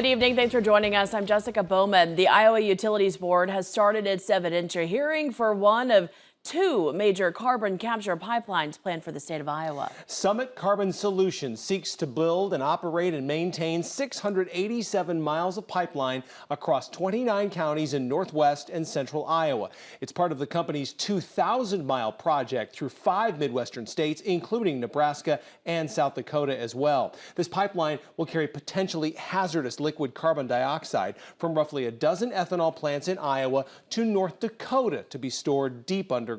Good evening. Thanks for joining us. I'm Jessica Bowman. The Iowa Utilities Board has started its evidentiary hearing for one of two major carbon capture pipelines planned for the state of Iowa. Summit Carbon Solutions seeks to build and operate and maintain 687 miles of pipeline across 29 counties in northwest and central Iowa. It's part of the company's 2,000-mile project through 5 Midwestern states, including Nebraska and South Dakota as well. This pipeline will carry potentially hazardous liquid carbon dioxide from roughly a dozen ethanol plants in Iowa to North Dakota to be stored deep underground.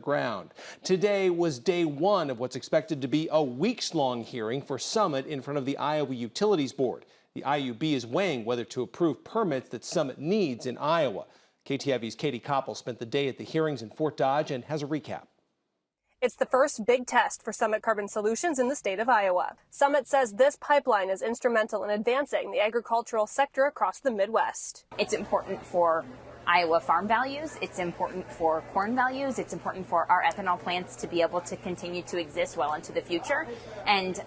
Today was day one of what's expected to be a weeks-long hearing for Summit in front of the Iowa Utilities Board. The IUB is weighing whether to approve permits that Summit needs in Iowa. KTIV's Katie Koppel spent the day at the hearings in Fort Dodge and has a recap. It's the first big test for Summit Carbon Solutions in the state of Iowa. Summit says this pipeline is instrumental in advancing the agricultural sector across the Midwest. It's important for Iowa farm values, it's important for corn values, it's important for our ethanol plants to be able to continue to exist well into the future. And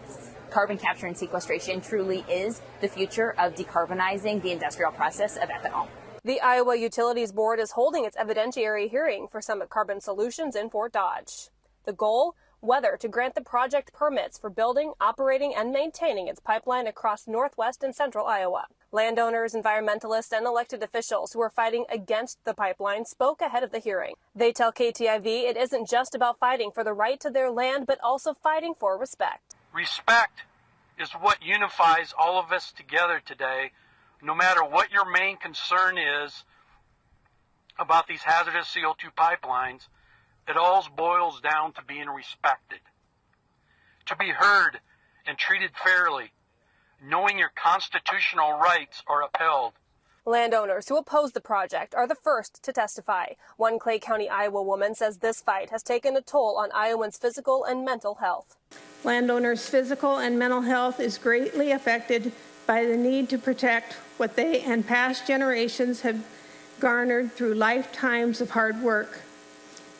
carbon capture and sequestration truly is the future of decarbonizing the industrial process of ethanol. The Iowa Utilities Board is holding its evidentiary hearing for Summit Carbon Solutions in Fort Dodge. The goal? Whether to grant the project permits for building, operating, and maintaining its pipeline across northwest and central Iowa. Landowners, environmentalists, and elected officials who are fighting against the pipeline spoke ahead of the hearing. They tell KTIV it isn't just about fighting for the right to their land, but also fighting for respect. Respect is what unifies all of us together today, no matter what your main concern is about these hazardous CO2 pipelines. It all boils down to being respected, to be heard and treated fairly, knowing your constitutional rights are upheld. Landowners who oppose the project are the first to testify. One Clay County, Iowa woman says this fight has taken a toll on Iowans' physical and mental health. Landowners' physical and mental health is greatly affected by the need to protect what they and past generations have garnered through lifetimes of hard work.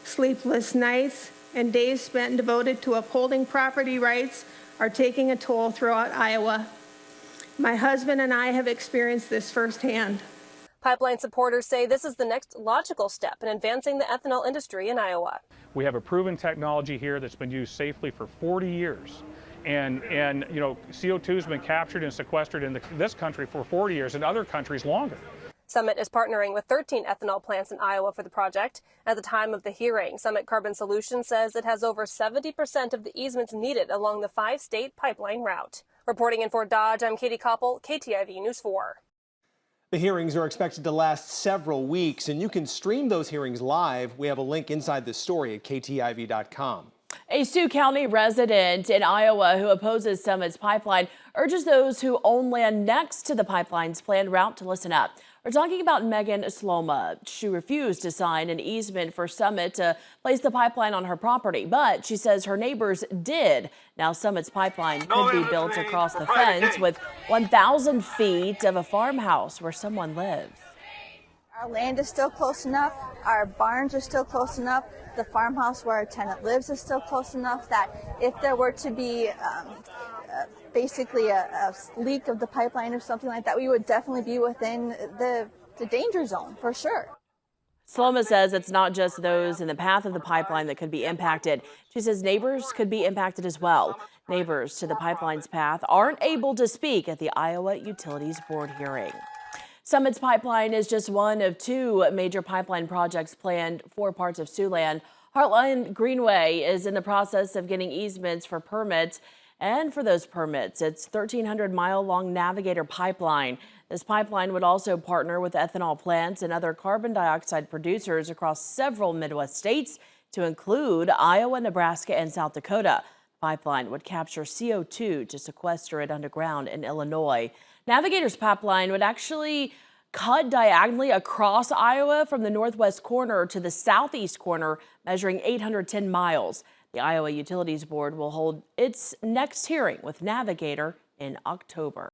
Sleepless nights and days spent devoted to upholding property rights are taking a toll throughout Iowa. My husband and I have experienced this firsthand. Pipeline supporters say this is the next logical step in advancing the ethanol industry in Iowa. We have a proven technology here that's been used safely for 40 years. And you know, CO2 has been captured and sequestered in this country for 40 years, and other countries longer. Summit is partnering with 13 ethanol plants in Iowa for the project. At the time of the hearing, Summit Carbon Solutions says it has over 70% of the easements needed along the 5-state pipeline route. Reporting in Fort Dodge, I'm Katie Koppel, KTIV News 4. The hearings are expected to last several weeks, and you can stream those hearings live. We have a link inside this story at KTIV.com. A Sioux County resident in Iowa who opposes Summit's pipeline urges those who own land next to the pipeline's planned route to listen up. We're talking about Megan Sloma. She refused to sign an easement for Summit to place the pipeline on her property, but she says her neighbors did. Now Summit's pipeline could be built across the fence with 1,000 feet of a farmhouse where someone lives. Our land is still close enough. Our barns are still close enough. The farmhouse where our tenant lives is still close enough that if there were to be basically a leak of the pipeline or something like that, we would definitely be within the danger zone for sure. Sloma says it's not just those in the path of the pipeline that could be impacted. She says neighbors could be impacted as well. Neighbors to the pipeline's path aren't able to speak at the Iowa Utilities Board hearing. Summit's pipeline is just one of two major pipeline projects planned for parts of Siouxland. Heartland Greenway is in the process of getting easements for permits. And for those permits, it's 1,300-mile-long Navigator pipeline. This pipeline would also partner with ethanol plants and other carbon dioxide producers across several Midwest states, to include Iowa, Nebraska, and South Dakota. The pipeline would capture CO2 to sequester it underground in Illinois. Navigator's pipeline would actually cut diagonally across Iowa from the northwest corner to the southeast corner, measuring 810 miles. The Iowa Utilities Board will hold its next hearing with Navigator in October.